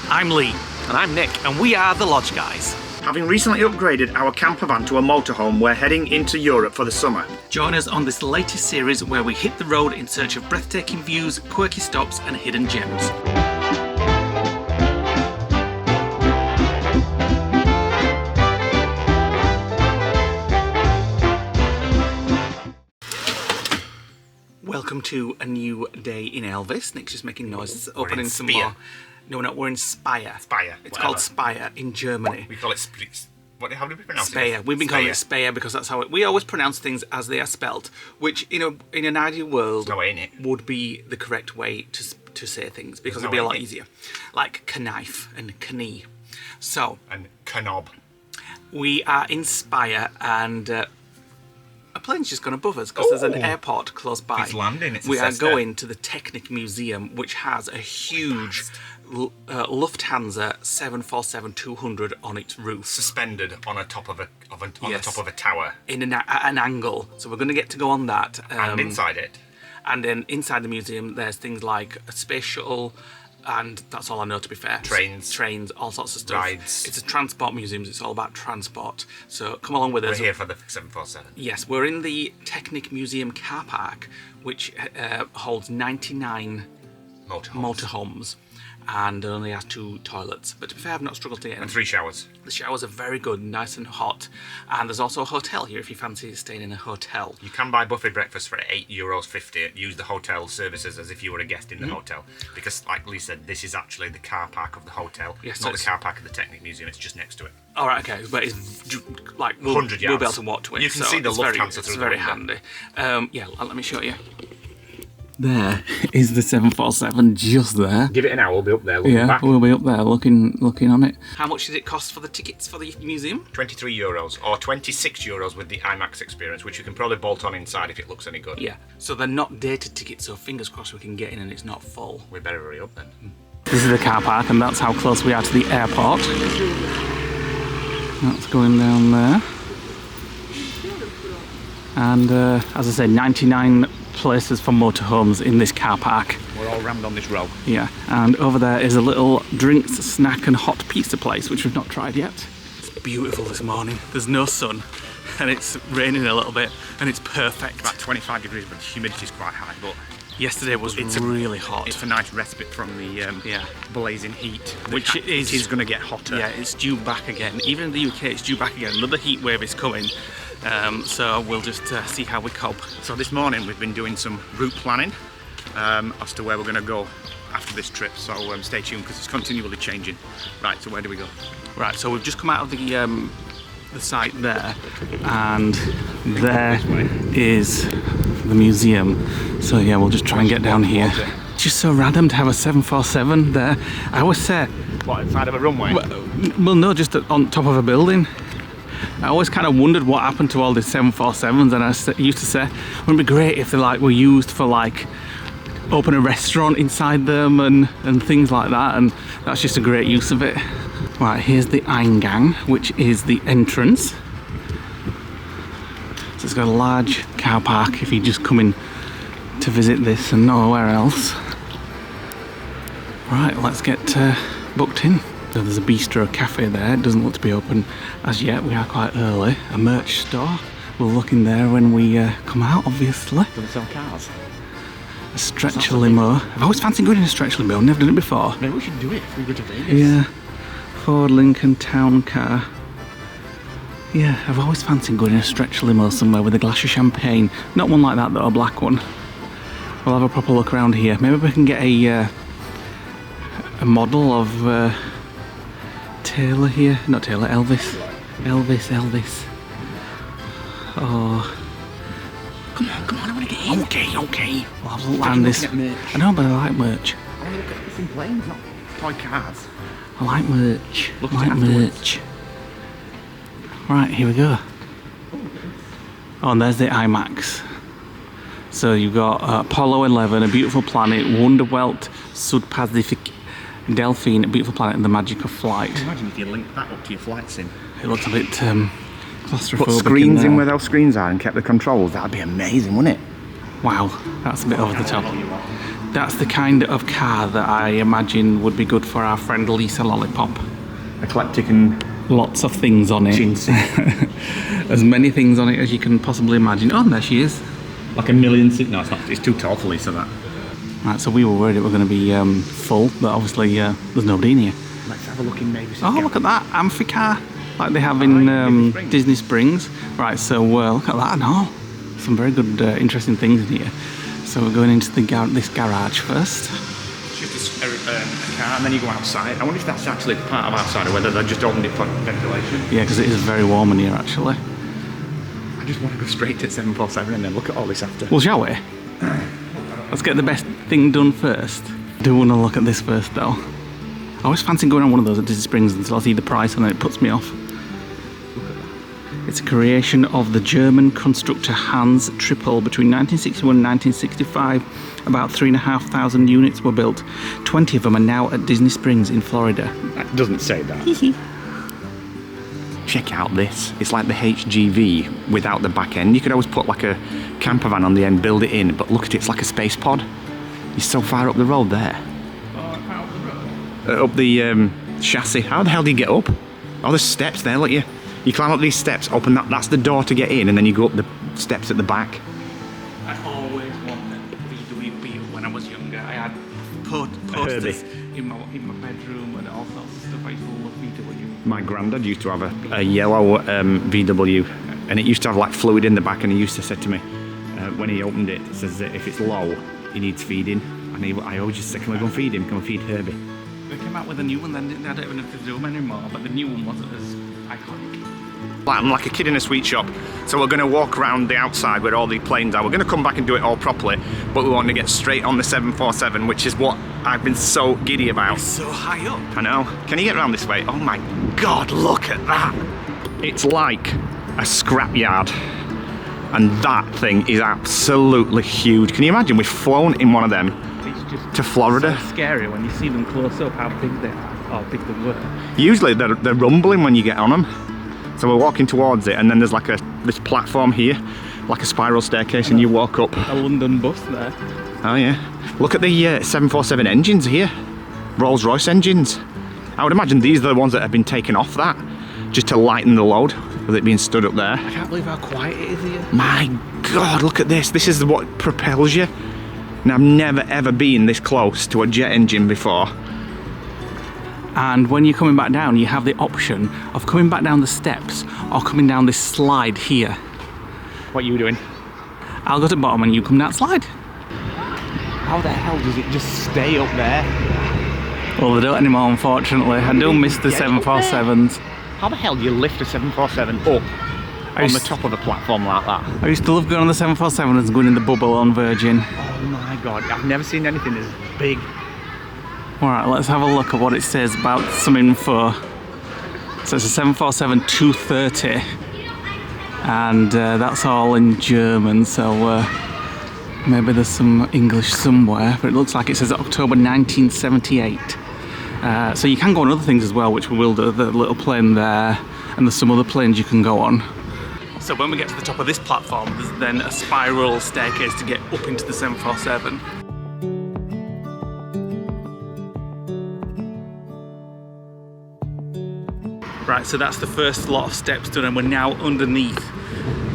I'm Lee. And I'm Nick. And we are the Lodge Guys. Having recently upgraded our campervan to a motorhome, we're heading into Europe for the summer. Join us on this latest series where we hit the road in search of breathtaking views, quirky stops and hidden gems. Welcome to a new day in Elvis. Nick's just making noises, opening some more. No, we're in Speyer. Speyer. It's called Speyer in Germany. We call it how do we pronounce it? Speyer. We've been calling it Speyer because that's how we always pronounce things as they are spelt, which in an ideal world would be the correct way to say things because it'd be a lot easier. Like knife and knee. So and knob. We are in Speyer and a plane's just gone above us because there's an airport close by. It's landing. We are going to the Technik Museum, which has a huge Lufthansa 747-200 on its roof, suspended on the top of a tower in an angle. So we're going to get to go on that. And inside it. And then inside the museum, there's things like a space shuttle. And that's all I know, to be fair. Trains, all sorts of stuff. Rides. It's a transport museum. It's all about transport. So come along with us. We're here for the 747. Yes, we're in the Technik Museum car park, which holds 99 motorhomes. And it only has 2 toilets. But to be fair, I've not struggled to get in. And 3 showers. The showers are very good, nice and hot. And there's also a hotel here if you fancy staying in a hotel. You can buy buffet breakfast for €8.50. Use the hotel services as if you were a guest in the hotel. Because, like Lee said, this is actually the car park of the hotel. Yes, not the car park of the Technik Museum, it's just next to it. All right, okay, but it's like 100 yards. We'll be able to walk to it. You can see the Lufthansa through It's very handy. Yeah, let me show you. There is the 747 just there. Give it an hour, we'll be up there looking back. We'll be up there looking on it. How much did it cost for the tickets for the museum? €23 or €26 with the IMAX experience, which you can probably bolt on inside if it looks any good. Yeah, so they're not dated tickets, so fingers crossed we can get in and it's not full. We better hurry up then. This is the car park and that's how close we are to the airport. That's going down there. And as I said, 99 places for motorhomes in this car park. We're all rammed on this row. Yeah, and over there is a little drinks, snack and hot pizza place, which we've not tried yet. It's beautiful this morning. There's no sun and it's raining a little bit and it's perfect. About 25 degrees, but the humidity's quite high. But yesterday was really hot. It's a nice respite from the blazing heat, which it is going to get hotter. Yeah, it's due back again. Even in the UK, it's due back again. Another heat wave is coming. So we'll just see how we cope. So this morning we've been doing some route planning as to where we're going to go after this trip. So stay tuned because it's continually changing. Right, so where do we go? Right, so we've just come out of the site there, and there is the museum. So yeah, we'll just try and get down here. It's just so random to have a 747 there. I always say, what, inside of a runway? Well, no, just on top of a building. I always kind of wondered what happened to all these 747s, and I used to say, wouldn't it be great if they were used for open a restaurant inside them and things like that, and that's just a great use of it. Right, here's the Eingang, which is the entrance. So it's got a large car park if you just come in to visit this and nowhere else. Right, let's get booked in. So there's a bistro cafe there. It doesn't look to be open as yet. We are quite early. A merch store. We'll look in there when we come out, obviously. Do they sell cars? A stretch limo. I've always fancied going in a stretch limo. I've never done it before. Maybe we should do it if we go to Vegas. Yeah. Ford Lincoln Town Car. Yeah, I've always fancied going in a stretch limo somewhere with a glass of champagne. Not one like that though, a black one. We'll have a proper look around here. Maybe we can get a model of Taylor here. Not Taylor, Elvis. Elvis. Oh. Come on, I want to get in. Okay. We'll have a look around this. I know, but I like merch. I want to look at this in planes, not toy cars. I like merch. Merch. Right, here we go. Oh, and there's the IMAX. So you've got Apollo 11, A Beautiful Planet, Wonderwelt, Südpazifik, Delphine, A Beautiful Planet, and The Magic of Flight. Imagine if you link that up to your flight sim. It looks a bit claustrophobic. Put screens in where those screens are and kept the controls. That'd be amazing, wouldn't it? Wow, that's a bit over the top. That's the kind of car that I imagine would be good for our friend Lisa Lollipop. Eclectic and lots of things on it. As many things on it as you can possibly imagine. Oh, there she is. Like a million. No, it's not. It's too tall for Lisa, that. Right, so we were worried it was going to be full, but obviously there's nobody in here. Let's have a look in Mavis. Oh, look at that amphicar, like they have in Disney Springs. Right, so look at that and all. Some very good, interesting things in here. So we're going into this garage first. It's just a car, and then you go outside. I wonder if that's actually part of outside, or whether they just opened it for ventilation. Yeah, because it is very warm in here, actually. I just want to go straight to 747 and then look at all this after. Well, shall we? Let's get the best thing done first. Do want to look at this first, though. I always fancy going on one of those at Disney Springs until I see the price and then it puts me off. It's a creation of the German constructor Hans Trippel between 1961 and 1965. About 3,500 units were built. 20 of them are now at Disney Springs in Florida. That doesn't say that. Check out this. It's like the HGV without the back end. You could always put like a campervan on the end, build it in, but look at it, it's like a space pod. It's so far up the road there. Up the chassis. How the hell do you get up? Oh, there's steps there, look you. You climb up these steps, open that, that's the door to get in, and then you go up the steps at the back. I always wanted VW when I was younger. I had posters in my bedroom and all sorts of stuff. I used to love VW. My granddad used to have a yellow VW, and it used to have like fluid in the back, and he used to say to me, when he opened it, it says that if it's low, he needs feeding. And I always just say, can we go and feed him? Can we feed Herbie? They came out with a new one then, didn't they? I don't even know if they do them anymore, but the new one wasn't as iconic. I'm like a kid in a sweet shop, so we're going to walk around the outside where all the planes are. We're going to come back and do it all properly, but we want to get straight on the 747, which is what I've been so giddy about. It's so high up. I know. Can you get around this way? Oh my God, look at that. It's like a scrapyard, and that thing is absolutely huge. Can you imagine? We've flown in one of them to Florida. So scary when you see them close up, how big they are, how big they were. Usually they're rumbling when you get on them. So we're walking towards it, and then there's like this platform here, like a spiral staircase, and you walk up. A London bus there. Oh yeah. Look at the 747 engines here. Rolls-Royce engines. I would imagine these are the ones that have been taken off that, just to lighten the load, with it being stood up there. I can't believe how quiet it is here. My God, look at this. This is what propels you. Now, I've never ever been this close to a jet engine before. And when you're coming back down, you have the option of coming back down the steps or coming down this slide here. What are you doing? I'll go to the bottom and you come down the slide. How the hell does it just stay up there? Well, they don't anymore, unfortunately. I do miss the 747s. How the hell do you lift a 747 up on the top of a platform like that? I used to love going on the 747 and going in the bubble on Virgin. Oh my God, I've never seen anything as big. Alright, let's have a look at what it says about some info. So it's a 747-230, and that's all in German, so maybe there's some English somewhere, but it looks like it says October 1978. So you can go on other things as well, which we will do, the little plane there, and there's some other planes you can go on. So when we get to the top of this platform, there's then a spiral staircase to get up into the 747. Right, so that's the first lot of steps done, and we're now underneath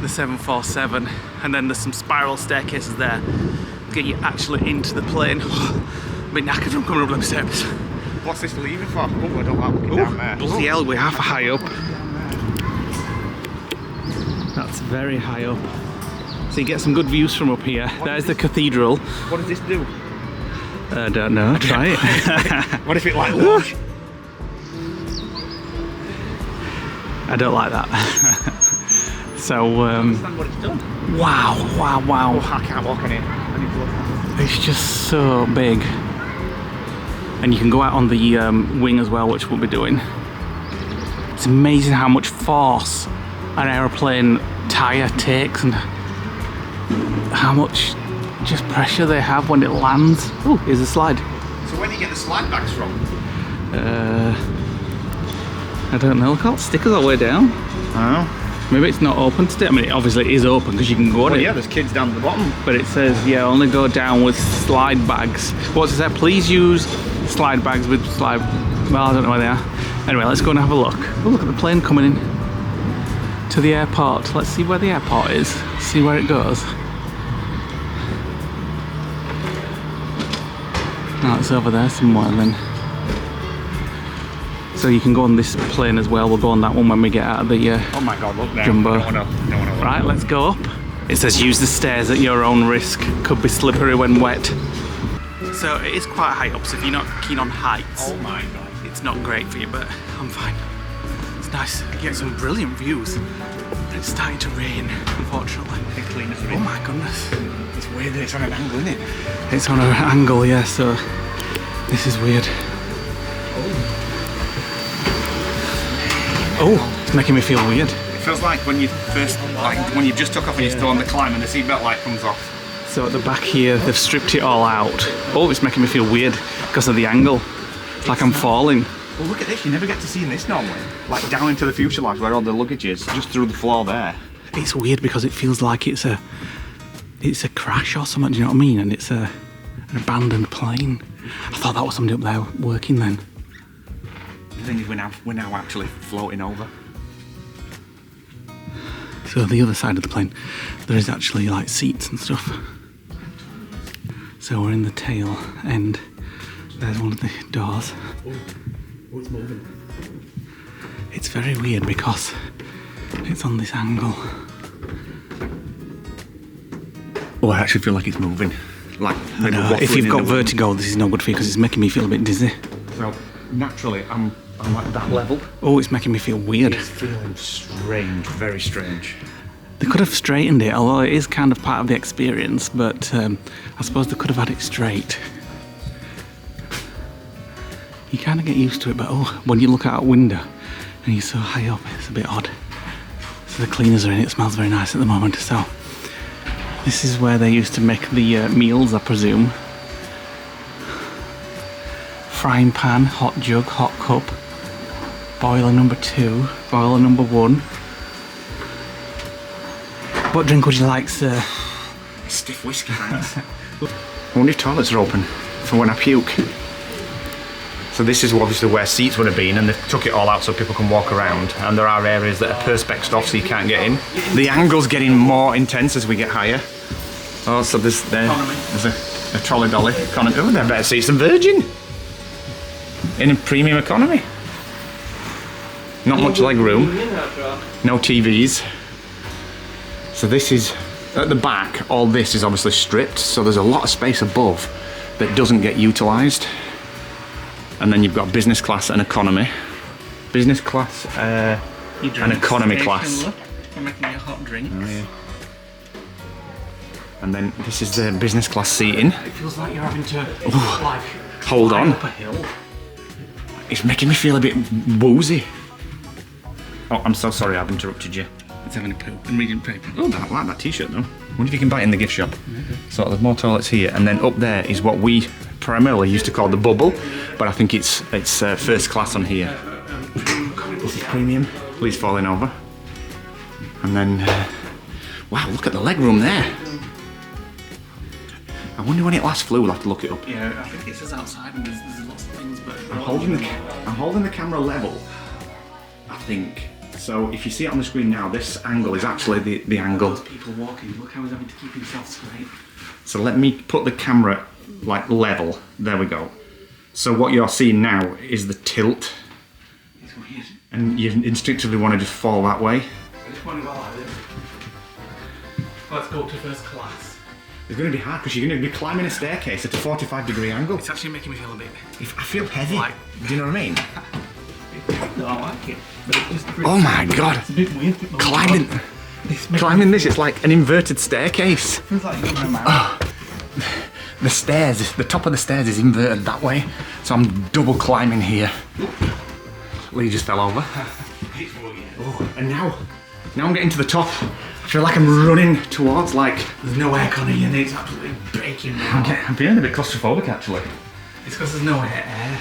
the 747, and then there's some spiral staircases there to get you actually into the plane. I'm a bit knackered from coming up them steps. What's this leaving for? Oh, I don't like looking down there. Bloody hell, we're half high up. That's very high up. So you get some good views from up here. There's the cathedral. What does this do? I don't know, try it. What if it like launch? I don't like that. So, I understand what it's done. wow. Oh, I can't walk on it. I need to look. It's just so big. And you can go out on the wing as well, which we'll be doing. It's amazing how much force an aeroplane tyre takes and how much just pressure they have when it lands. Oh, here's a slide. So where do you get the slide bags from? I don't know, look at all the stickers all the way down. Oh. Maybe it's not open today. I mean, obviously it is open because you can go on it. Yeah, there's kids down at the bottom. But it says, yeah, only go down with slide bags. What's it say? Please use slide bags with slide... Well, I don't know where they are. Anyway, let's go and have a look. Oh, look at the plane coming in to the airport. Let's see where the airport is. See where it goes. No, it's over there somewhere then. So you can go on this plane as well. We'll go on that one when we get out of the oh my god, look there. jumbo. Right, let's go up. It says use the stairs at your own risk. Could be slippery when wet. So it is quite high up, so if you're not keen on heights, oh my god, it's not great for you, but I'm fine. It's nice. You get some brilliant views. It's starting to rain, unfortunately. Oh my goodness. it's weird that it's on an angle, isn't it? It's on an angle, yeah, so this is weird. Oh, it's making me feel weird. It feels like when you first, when you just took off and you're still on the climb and the seatbelt light comes off. So at the back here, they've stripped it all out. Oh, it's making me feel weird because of the angle. It's like I'm falling. Well, look at this, you never get to see this normally. Like down into the fuselage where all the luggage is, just through the floor there. It's weird because it feels like it's a crash or something, do you know what I mean? And it's an abandoned plane. I thought that was somebody up there working then. The thing is, we're now actually floating over. So the other side of the plane, there is actually like seats and stuff. So we're in the tail end. There's one of the doors. Oh, it's moving. It's very weird because it's on this angle. Oh, I actually feel like it's moving. Like, no, if you've got vertigo, this is no good for you because it's making me feel a bit dizzy. So naturally, I'm at that level. Oh, it's making me feel weird. It's feeling strange, very strange. They could have straightened it, although it is kind of part of the experience, but I suppose they could have had it straight. You kind of get used to it, but when you look out a window and you're so high up, it's a bit odd. So the cleaners are in, it smells very nice at the moment. So this is where they used to make the meals, I presume. Frying pan, hot jug, hot cup. Boiler number 2, boiler number 1. What drink would you like, sir? Stiff whiskey, thanks. I wonder if toilets are open for when I puke. So this is obviously where seats would have been, and they've took it all out so people can walk around, and there are areas that are perspex off so you can't get in. The angle's getting more intense as we get higher. Oh, so there's a trolley dolly. Oh, they're better seats than Virgin. In a premium economy. Not much leg room. No TVs. So this is, at the back, all this is obviously stripped, so there's a lot of space above that doesn't get utilised. And then you've got business class and economy. Business class and economy class. You're making me a hot drink. Oh, yeah. And then this is the business class seating. It feels like you're having to hold on. up a hill. It's making me feel a bit woozy. Oh, I'm so sorry I've interrupted you. It's having a poop and reading paper. Oh, I like that t-shirt though. Wonder if you can buy it in the gift shop. So there's more toilets here, and then up there is what we primarily used to call the bubble, but I think it's first class on here. This is premium. Please falling over. And then, wow, look at the leg room there. I wonder when it last flew. We'll have to look it up. Yeah, I think it says outside and there's lots of things, but I'm holding the camera level, I think. So if you see it on the screen now, this angle is actually the angle. Those people walking. Look how he's having to keep himself straight. So let me put the camera like level. There we go. So what you're seeing now is the tilt. It's weird. And you instinctively want to just fall that way. I just want to go like this. Let's go to first class. It's going to be hard because you're going to be climbing a staircase at a 45-degree angle. It's actually making me feel a bit... I feel heavy. Like, do you know what I mean? No, I like it. But it's just oh my god. It's a bit weird. Climbing this, it's like an inverted staircase. It feels like you're going around. The stairs, the top of the stairs is inverted that way. So I'm double climbing here. Lee just fell over. Oh, and now I'm getting to the top. I feel like I'm running towards there's no aircon in here and it's absolutely breaking down. I'm feeling a bit claustrophobic actually. It's because there's no air.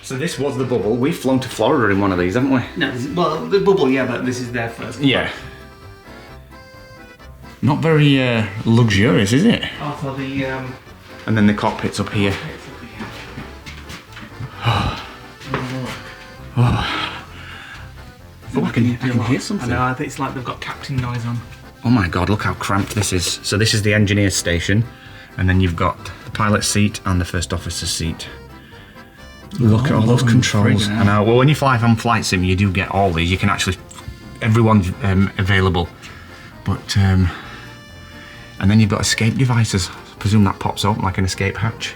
So this was the bubble. We've flown to Florida in one of these, haven't we? No, well, the bubble, yeah, but this is their first class. Yeah. Not very luxurious, is it? Also the And then the cockpit's up here. Oh, I can hear something. I know, it's like they've got captain noise on. Oh my god, look how cramped this is. So this is the engineer's station, and then you've got the pilot's seat and the first officer's seat. Look at all those controls. I know, well when you fly from Flight Sim you do get all these. You can actually, everyone's available. But, and then you've got escape devices. I presume that pops open like an escape hatch.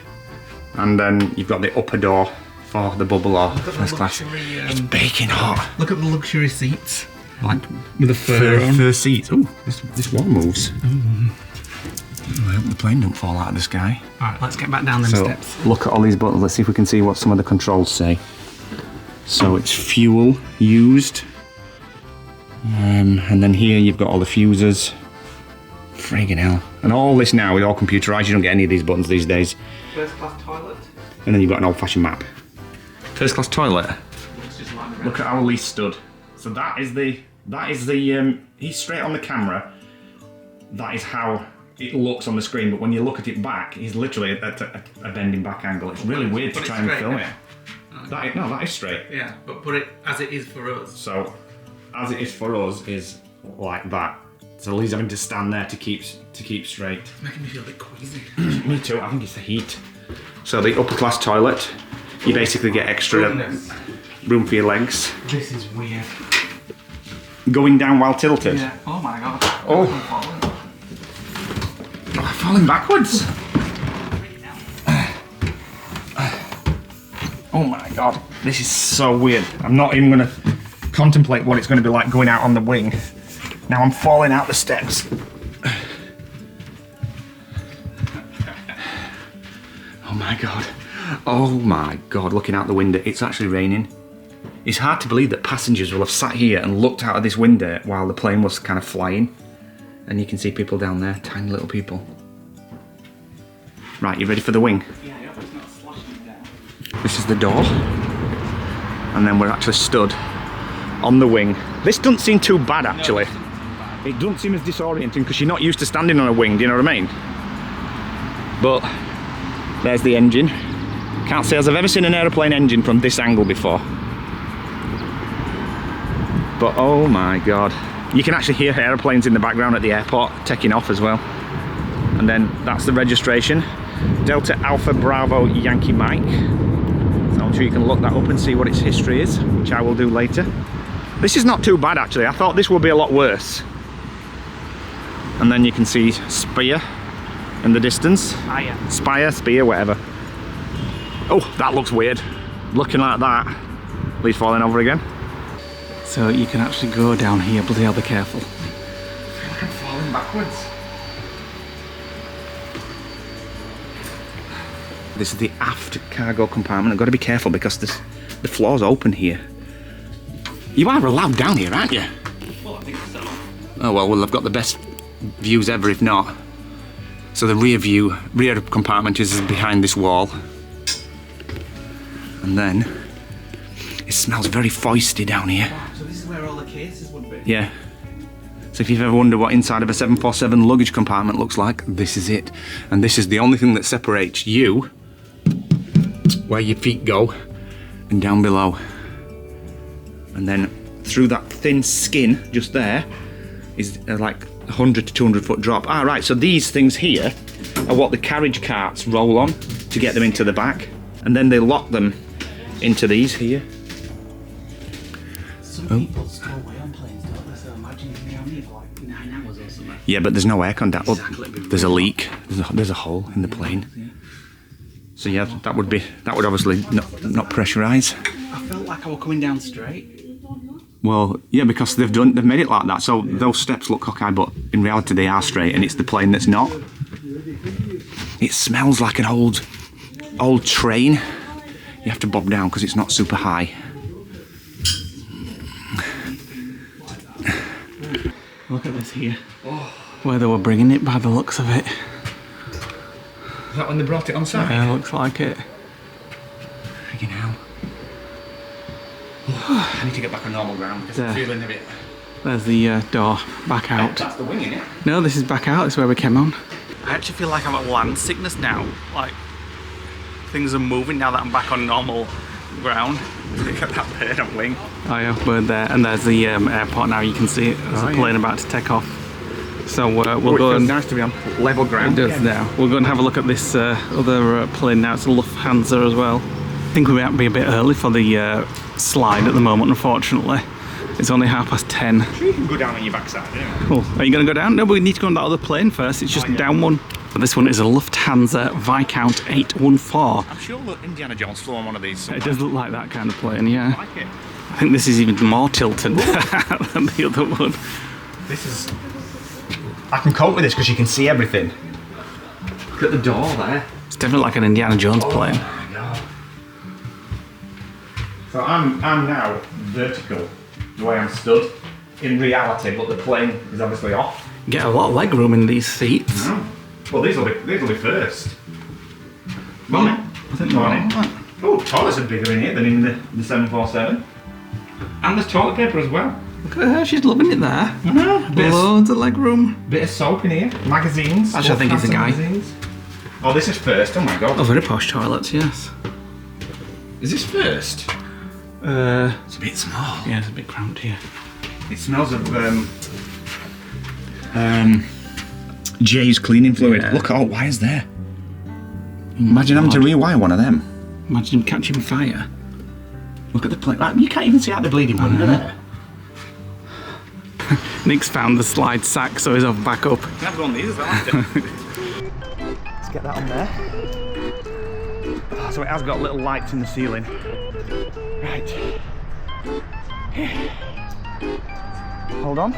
And then you've got the upper door for the bubble or first class. It's baking hot. Look at the luxury seats. Like with the fur seats. Oh, this wall moves. I hope the plane don't fall out of the sky. Alright, let's get back down them steps. Look at all these buttons. Let's see if we can see what some of the controls say. So it's fuel used. And then here you've got all the fuses. Friggin' hell. And all this now is all computerized. You don't get any of these buttons these days. First class toilet. And then you've got an old-fashioned map. First class toilet. Looks just like the Look at our lease stud. So that is the he's straight on the camera. That is how it looks on the screen, but when you look at it back, he's literally at a bending back angle. It's really weird to try and film it. That is straight. Yeah, but put it as it is for us. So, as it is for us is like that. So Lee's having to stand there to keep straight. It's making me feel a bit queasy. Me too. I think it's the heat. So the upper class toilet, you basically get extra room for your legs. This is weird. Going down while tilted. Yeah. Oh my god. Oh. I'm falling backwards. Oh my god. This is so weird. I'm not even going to contemplate what it's going to be like going out on the wing. Now I'm falling out the steps. Oh my god. Oh my god, looking out the window, it's actually raining. It's hard to believe that passengers will have sat here and looked out of this window while the plane was kind of flying. And you can see people down there, tiny little people. Right, you ready for the wing? Yeah, I hope it's not slashing down. This is the door. And then we're actually stood on the wing. This doesn't seem too bad actually. No, it doesn't seem as disorienting because you're not used to standing on a wing, do you know what I mean? But there's the engine. Can't say as I've ever seen an aeroplane engine from this angle before. But oh my god. You can actually hear aeroplanes in the background at the airport taking off as well. And then that's the registration. Delta Alpha Bravo Yankee Mike. So I'm sure you can look that up and see what its history is, which I will do later. This is not too bad actually. I thought this would be a lot worse. And then you can see Speyer in the distance. Speyer, whatever. Oh, that looks weird. Looking like that. Lee's falling over again. So you can actually go down here, bloody hell, be careful. I feel like I'm falling backwards. This is the aft cargo compartment. I've got to be careful because the floor's open here. You are allowed down here, aren't you? Well, I think so. Oh well, I've got the best views ever, if not. So the rear compartment is behind this wall. And then it smells very foisty down here. Wow, so this is where all the cases would be? Yeah. So if you've ever wondered what inside of a 747 luggage compartment looks like, this is it. And this is the only thing that separates you, where your feet go, and down below. And then through that thin skin just there is like 100 to 200 foot drop. Ah, right, so these things here are what the carriage carts roll on to get them into the back. And then they lock them into these here. Some people store away on planes, don't they? So imagine you've been on here for like 9 hours or something. Yeah, but there's no aircon down. Exactly. There's a leak. There's a hole in the plane. Yeah. So yeah, that would obviously not pressurise. I felt like I was coming down straight. Well, yeah, because they've made it like that. So those steps look cockeyed, but in reality they are straight, and it's the plane that's not. It smells like an old train. You have to bob down because it's not super high. Look at this here. Where they were bringing it by the looks of it. Is that when they brought it on site? Yeah, looks like it. Freaking hell. I need to get back on normal ground because I'm feeling a bit... There's the door back out. That's the wing, isn't it? No, this is back out. This is where we came on. I actually feel like I'm at land sickness now. Like, things are moving now that I'm back on normal ground. Look at that bird on wing. Oh yeah, bird there. And there's the airport now. You can see it. There's a plane about to take off. So we'll go and... nice to be on level ground. It does now. We'll go and have a look at this other plane now. It's a Lufthansa as well. I think we might be a bit early for the slide at the moment, unfortunately. It's only 10:30. Sure, you can go down on your backside, anyway. Oh, are you going to go down? No, but we need to go on that other plane first. It's just down one. But this one is a Lufthansa Viscount 814. I'm sure Indiana Jones flew on one of these somewhere. It does look like that kind of plane, yeah. I like it. I think this is even more tilted than the other one. This is... I can cope with this because you can see everything. Look at the door there. It's definitely like an Indiana Jones plane. Oh my God. So I'm now vertical, the way I'm stood. In reality, but the plane is obviously off. You get a lot of leg room in these seats. No. Well, these will be first. Morning. I think Morning. Oh, toilets are bigger in here than in the 747. And there's toilet paper as well. Look at her, she's loving it there. I know. Loads of leg room. Bit of soap in here. Magazines. Actually, I think it's a guy. Magazines. Oh, this is first. Oh my God. Oh, very posh toilets, yes. Is this first? It's a bit small. Yeah, it's a bit cramped here. It smells of Jay's cleaning fluid. Yeah. Look at all wires there. Imagine having to rewire one of them. Imagine him catching fire. Look at the plate. Like, you can't even see out the bleeding one there. Nick's found the slide sack, so he's off back up. You can have one of these as well, Let's get that on there. Oh, so it has got little lights in the ceiling. Right. Hold on.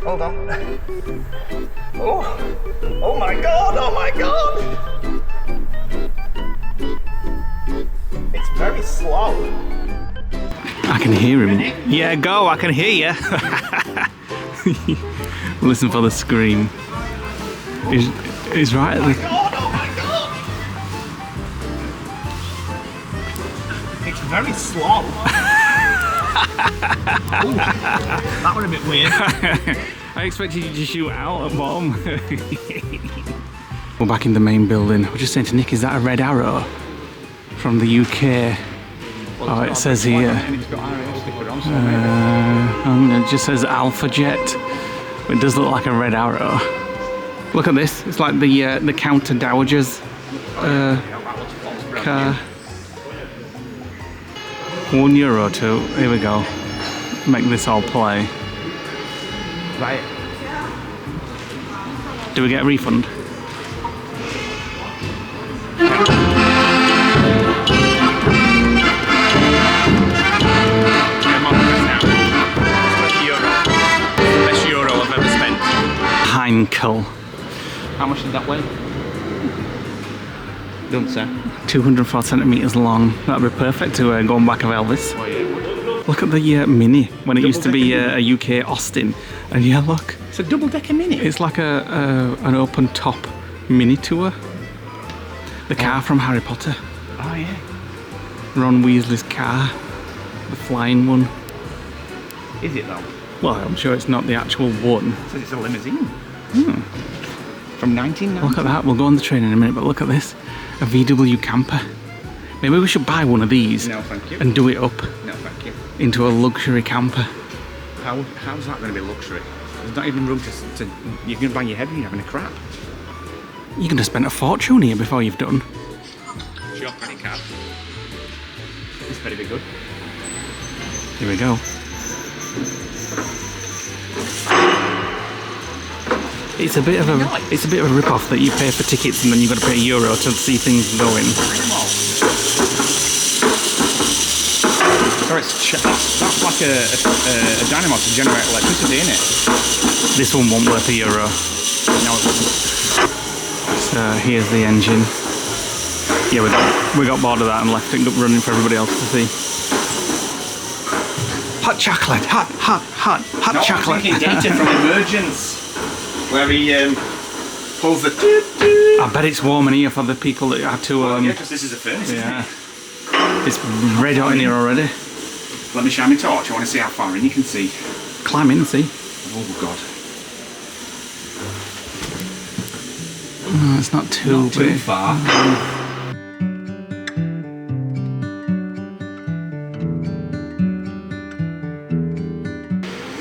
Hold on. Oh! Oh my God! Oh my God! It's very slow. I can hear him. Yeah, go, I can hear you. Listen for the scream. He's right at the... Oh my God! It's very slow. Ooh, that was a bit weird. I expected you to shoot out a bomb. We're back in the main building. We're just saying to Nick, is that a red arrow from the UK? Oh, it says here. It just says Alpha Jet. It does look like a red arrow. Look at this. It's like the Counter Dowager's car. €1 too. Here we go. Make this all play. Right. Do we get a refund? Heinkel. How much did that weigh? Don't say. 204 centimetres long. That'd be perfect to go on back of Elvis. Oh yeah. Look at the Mini when it used to be a UK Austin. And yeah, look. It's a double-decker Mini. It's like an open top Mini tour. The car from Harry Potter. Oh yeah. Ron Weasley's car. The flying one. Is it though? Well, I'm sure it's not the actual one. It says it's a limousine. Hmm. From 1990. Look at that. We'll go on the train in a minute, but look at this. A VW camper. Maybe we should buy one of these. No, thank you. And do it up No, thank you. into a luxury camper. How's that going to be luxury? There's not even room to you're going to bang your head when you're having a crap. You can have spent a fortune here before you've done. Sure, credit card. This better be good. Here we go. It's a bit of a rip-off that you pay for tickets and then you've got to pay €1 to see things going. So that's like a dynamo to generate electricity, isn't it? This one won't worth €1. No, it wasn't. So here's the engine. Yeah, we got bored of that and left it running for everybody else to see. Hot chocolate, hot chocolate. I'm thinking data from Emergence, where he pulls the. I bet it's warm in here for the people that had to. Yeah, because this is a furnace. Yeah. It's red hot in here already. Let me shine my torch. I want to see how far in you can see. Climb in and see. Oh God. No, it's not too big. far.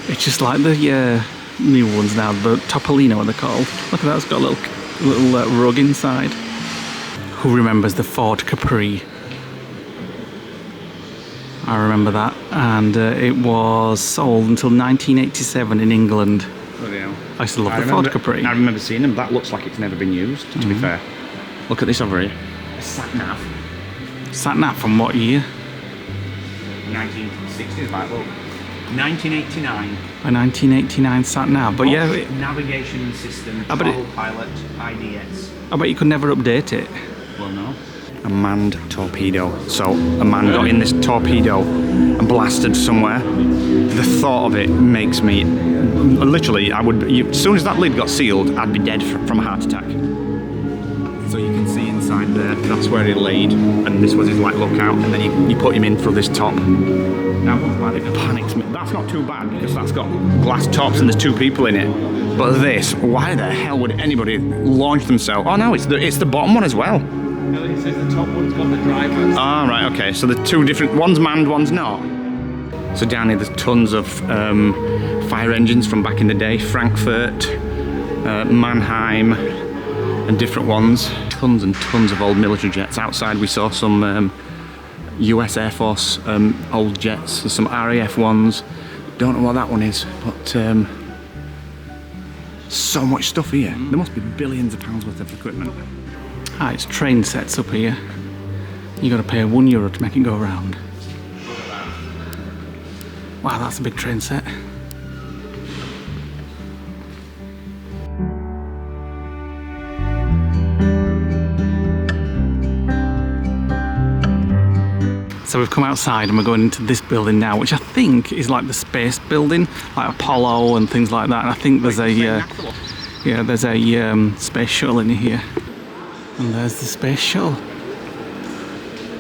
It's just like the new ones now, the Topolino, what they're called. Look at that, it's got a little rug inside. Who remembers the Ford Capri? I remember that, and it was sold until 1987 in England. Bloody hell. I used to love the Ford Capri. I remember seeing them. That looks like it's never been used, to be fair. Look at this over here. A sat-nav. Sat-nav from what year? 1960s, like, look. 1989. A 1989 sat-nav, but yeah. Navigation system, I bet pilot, IDS. I bet you could never update it. Well, no. A manned torpedo. So a man got in this torpedo and blasted somewhere. The thought of it makes me literally. As soon as that lid got sealed, I'd be dead from a heart attack. So you can see inside there. That's where he laid, and this was his like lookout. And then you put him in through this top. Now, it panics me. That's not too bad because that's got glass tops and there's two people in it. But this, why the hell would anybody launch themselves? Oh no, it's the bottom one as well. No, it says the top one's got the driver. Ah, right, okay. So the two different, one's manned, one's not. So down here, there's tons of fire engines from back in the day, Frankfurt, Mannheim, and different ones. Tons and tons of old military jets. Outside, we saw some US Air Force old jets, and some RAF ones. Don't know what that one is, but so much stuff here. There must be billions of pounds worth of equipment. Ah, it's train sets up here. You got to pay €1 to make it go around. Wow, that's a big train set. So we've come outside and we're going into this building now, which I think is like the space building, like Apollo and things like that. And I think there's there's a space shuttle in here. And there's the space shuttle.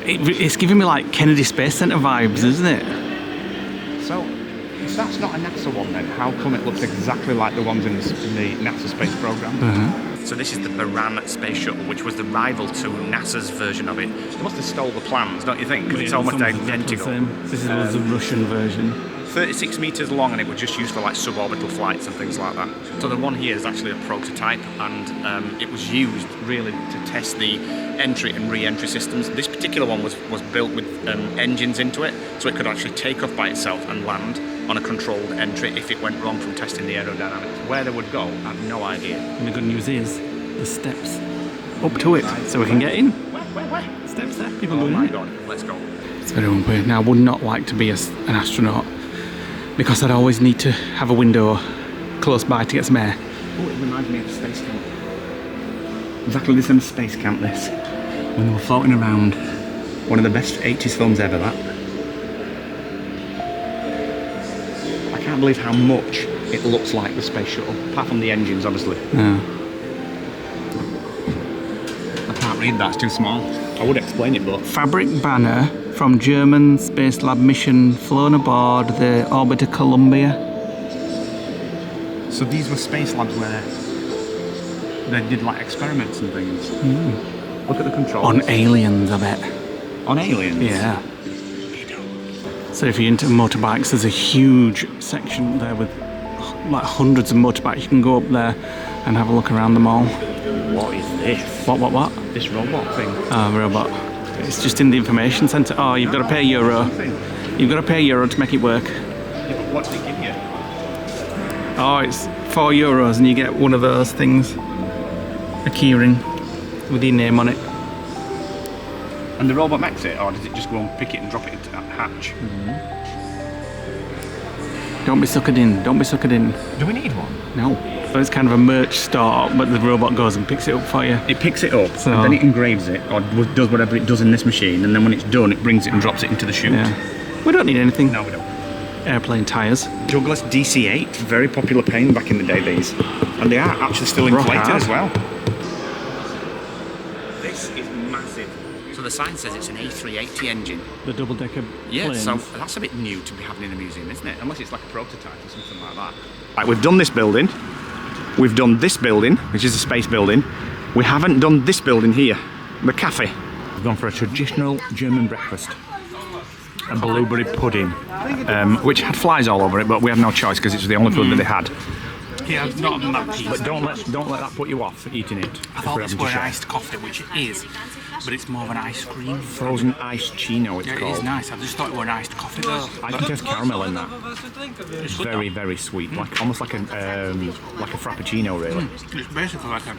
It's giving me like Kennedy Space Center vibes, isn't it? So, if that's not a NASA one then, how come it looks exactly like the ones in the NASA space program? So this is the Buran space shuttle, which was the rival to NASA's version of it. They must have stole the plans, don't you think? Because it's almost identical. This is the Russian version. 36 meters long, and it was just used for like suborbital flights and things like that. So the one here is actually a prototype, and it was used really to test the entry and re-entry systems. This particular one was built with engines into it, so it could actually take off by itself and land on a controlled entry if it went wrong from testing the aerodynamics. Where they would go, I have no idea. And the good news is, the steps up to it, so we can get in. Where? Steps there, people going in. Oh my God, let's go. It's very unfair. Now, I would not like to be an astronaut, because I'd always need to have a window close by to get some air. Oh, it reminds me of space camp. Exactly the same space camp, this. When they were floating around. One of the best 80s films ever, that. I can't believe how much it looks like the space shuttle, apart from the engines, obviously. Yeah. I can't read that, it's too small. I would explain it, but... Fabric banner from German Space Lab mission flown aboard the Orbiter Columbia. So these were space labs where they did like experiments and things. Look at the controls. On aliens, I bet. On aliens? Yeah. So if you're into motorbikes, there's a huge section there with like hundreds of motorbikes. You can go up there and have a look around them all. What is this? What? This robot thing. Oh, robot. It's just in the information centre. Oh, you've got to pay €1. You've got to pay €1 to make it work. Yeah, but what did it give you? Oh, it's €4 and you get one of those things. A keyring with your name on it. And the robot makes it, or does it just go and pick it and drop it into that hatch? Don't be suckered in. Don't be suckered in. Do we need one? No. So it's kind of a merch store, but the robot goes and picks it up for you. It picks it up, So- and then it engraves it, or does whatever it does in this machine, and then when it's done, it brings it and drops it into the chute. Yeah. We don't need anything. No, we don't. Airplane tyres. Douglas DC-8, very popular plane back in the day, these. And they are actually still Rock inflated hard. as well. This is massive. So the sign says it's an A380 engine. The double-decker Yeah, planes. so that's a bit new to be having in a museum, isn't it? Unless it's like a prototype or something like that. Right, we've done this building. We've done this building, which is a space building. We haven't done this building here, the cafe. We've gone for a traditional German breakfast. A blueberry pudding, which had flies all over it, but we had no choice because it was the only food that they had. Yeah, it's not that piece. But don't let that put you off eating it. I thought this were an iced coffee, which it is, but it's more of an ice cream. Frozen iced chino, it's Yeah, called. it is nice. I just thought it were an iced coffee though. I can taste caramel in that. It's Very, very sweet, like almost like a frappuccino, really. It's basically like a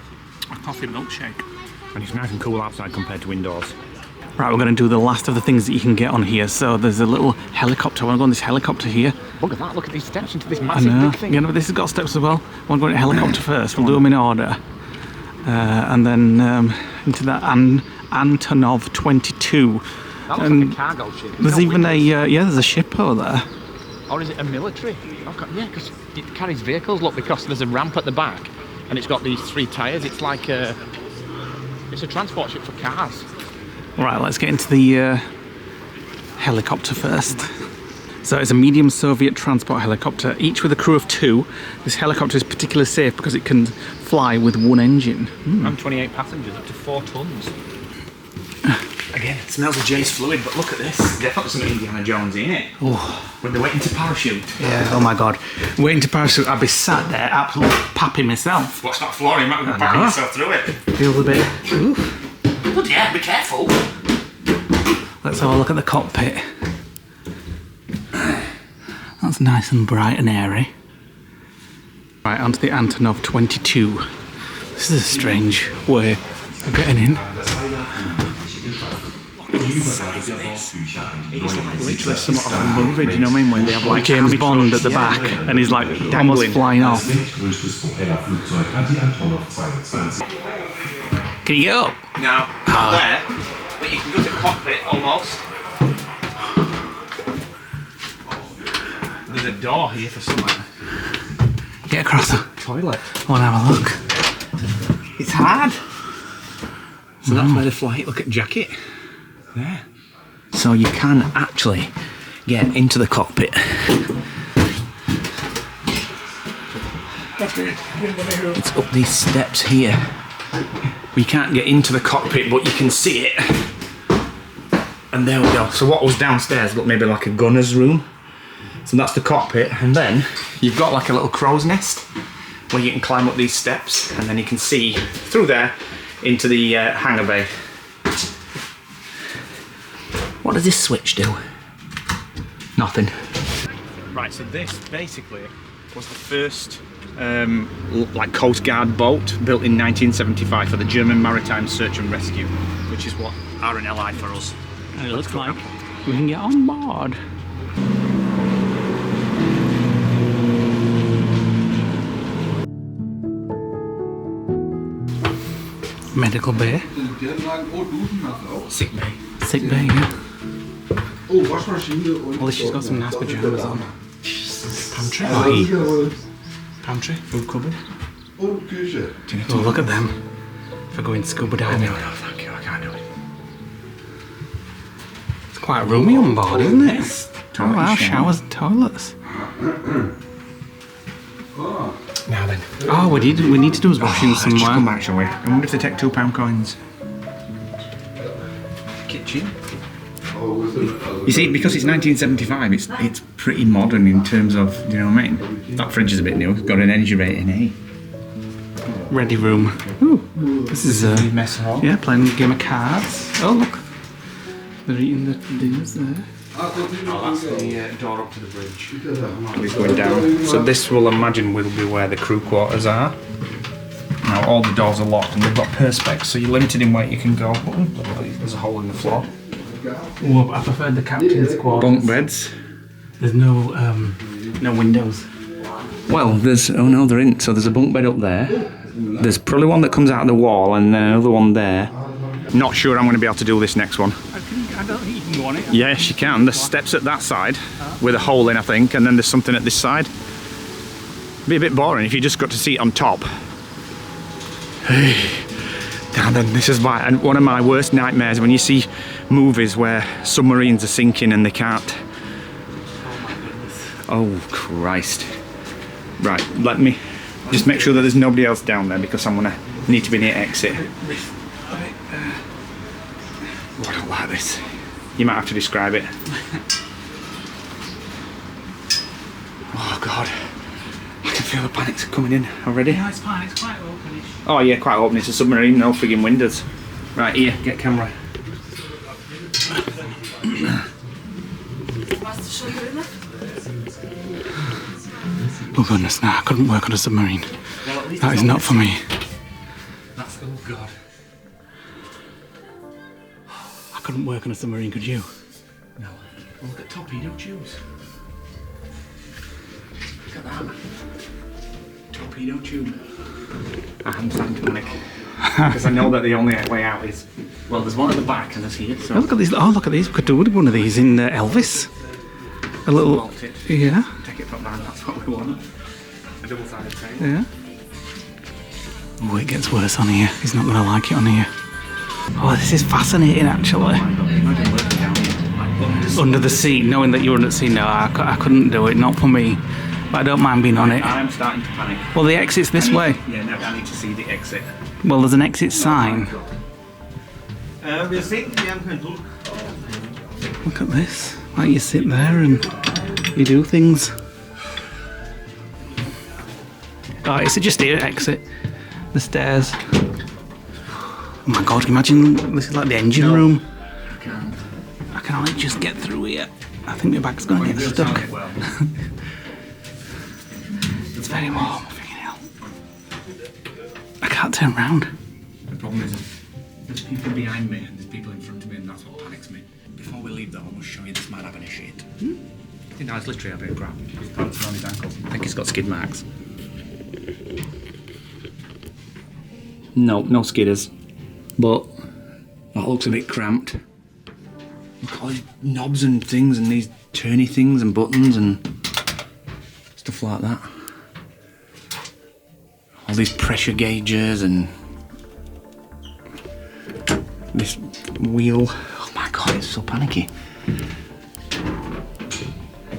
coffee milkshake. And it's nice and cool outside compared to indoors. Right, we're going to do the last of the things that you can get on here. So there's a little helicopter. I want to go on this helicopter here. Look at that! Look at these steps into this I massive know. big thing. You know, this has got steps as well. I want to go on a helicopter first. We'll do them in order. And then into that Antonov 22. That looks like a cargo ship. There's even there's a ship over there. Or is it a military? Okay, yeah, because it carries vehicles. Look, because there's a ramp at the back, and it's got these 3 tyres. It's like it's a transport ship for cars. Right, let's get into the helicopter first. So it's a medium Soviet transport helicopter, each with a crew of 2. This helicopter is particularly safe because it can fly with 1 engine. And 28 passengers, up to 4 tons. Again, it smells of J's fluid, but look at this. Definitely some Indiana Jones in it. Oh. When they're waiting to parachute. Yeah, oh my god. Waiting to parachute, I'd be sat there absolutely papping myself. What's that floor? You might be packing yourself through it. Feels a bit... Oof. But yeah, be careful. Let's have a look at the cockpit. That's nice and bright and airy. Right, onto the Antonov 22. This is a strange way of getting in. It's like literally somewhat of a movie, do you know what I mean? When they have like James Bond at the back and he's like almost flying off. Can you get up? No, not there, but you can go to the cockpit almost. There's a door here for somewhere. Get across the Toilet. I want to have a look. It's hard. So that's where they fly it. Look at jacket. There. So you can actually get into the cockpit. It's up these steps here. We can't get into the cockpit, but you can see it. And there we go. So what was downstairs looked maybe like a gunner's room. So that's the cockpit. And then you've got like a little crow's nest where you can climb up these steps, and then you can see through there into the hangar bay. What does this switch do? Nothing. Right, so this basically was the first like Coast Guard boat built in 1975 for the German Maritime Search and Rescue, which is what RNLI for us. And it looks like we can get on board. Medical bay. Sick bay. Sick bay, yeah. Well, she's got some nice pyjamas on. Pantry? Pantry? Food cupboard? Oh, look at them. For going scuba diving. No, thank you, I can't do it. It's quite roomy on board, isn't it? Oh wow, showers and toilets. Now then. Oh, we need to do his washing Let's just come somewhere. back, shall we? I wonder if they take £2 coins. Kitchen. You see, because it's 1975, it's pretty modern in terms of, do you know what I mean? That fridge is a bit new. It's got an energy rating A. Ready room. Ooh, this is Mess hall. yeah, playing a game of cards. Oh look, they're eating the dinners there. Oh, that's the door up to the bridge. It's going down. So this, will imagine, will be where the crew quarters are. Now all the doors are locked and they've got perspex, so you're limited in where you can go. There's a hole in the floor. Oh, I prefer the captain's quarters. Bunk beds. There's no windows. Well, there's, oh no, there isn't. So there's a bunk bed up there. There's probably one that comes out of the wall and then another one there. Not sure I'm going to be able to do this next one. I don't think you can go on it. Yes, you can. There's steps at that side with a hole in, I think, and then there's something at this side. Be a bit boring if you just got to see it on top. And then this is why, and one of my worst nightmares when you see movies where submarines are sinking and they can't. Oh Christ. Right, let me just make sure that there's nobody else down there because I'm gonna need to be near exit. Oh, I don't like this. You might have to describe it. Oh God. I can feel the panic's coming in already. Yeah, it's fine, it's quite openish. Oh yeah, quite open. It's a submarine, no frigging windows. Right, here, get camera. Oh goodness, no, I couldn't work on a submarine. Well, that is not for me. That's, oh God. I couldn't work on a submarine, could you? No. Well, look at torpedo tubes. Look at that. Torpedo tube. I'm starting to panic. Because I know that the only way out is... Well, there's one at the back and there's here, so... Oh, look at these. Oh, look at these. We could do one of these in Elvis. A little... Vaulted. Yeah. Take it from man, that's what we want. A double-sided table. Yeah. Oh, it gets worse on here. He's not going to like it on here. Oh, this is fascinating, actually. Imagine working down here, like Under the sea, knowing that you're under the sea. No, I couldn't do it. Not for me. But I don't mind being on it. I'm starting to panic. Well, the exit's this way. Yeah, now I need to see the exit. Well, there's an exit sign. Look at this. Like you sit there and you do things. Oh, it's just here, exit. The stairs. Oh my God, imagine this is like the engine room. I can't. I can only just get through here. I think my bag's going to get stuck. It's very warm, freaking hell. I can't turn round. The problem is there's people behind me and there's people in front of me and that's what panics me. Before we leave though, I must show you this man having a shit. You know, it's literally a bit of crap. His pants are on his ankles. I think he's got skid marks. No, no skidders. But that looks a bit cramped. Look at all these knobs and things and these turny things and buttons and stuff like that. All these pressure gauges and this wheel. Oh my God, it's so panicky.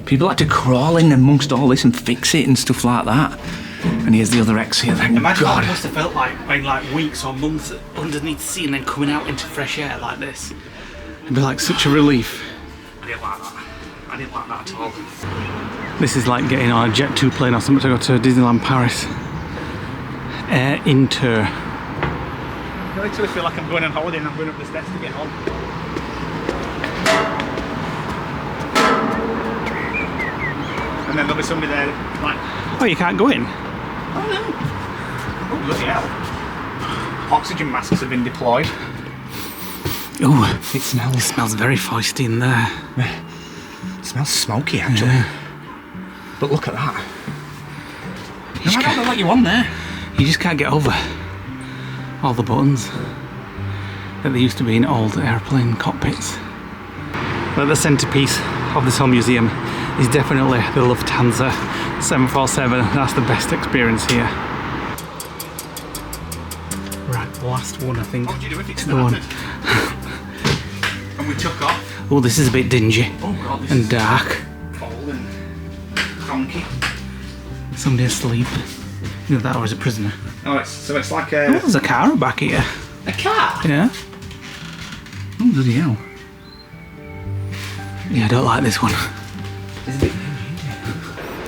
People like to crawl in amongst all this and fix it and stuff like that. And here's the other exit. Thank Imagine God. what it must have felt like in like weeks or months underneath the sea and then coming out into fresh air like this. It'd be like such a relief. I didn't like that. I didn't like that at all. This is like getting on a Jet 2 plane or something to go to Disneyland Paris. Air Inter. I literally feel like I'm going on holiday and I'm going up the steps to get on. And then there'll be somebody there like... Oh, you can't go in? Oh no. Oh bloody hell. Oxygen masks have been deployed. Oh, it smells very feisty in there. It smells smoky actually. Yeah. But look at that. No, I don't let you on there. You just can't get over all the buttons that there used to be in old airplane cockpits. But the centerpiece of this whole museum is definitely the Lufthansa 747. That's the best experience here. Right, the last one I think. What would you do if it the one. And we took off? Oh, this is a bit dingy Oh God, this and is dark. cold and conky. Somebody asleep. Either that or is a prisoner. Oh, so it's like Oh, there's a car back here. a car? Yeah. Oh, bloody hell. Yeah, I don't like this one. It's a bit...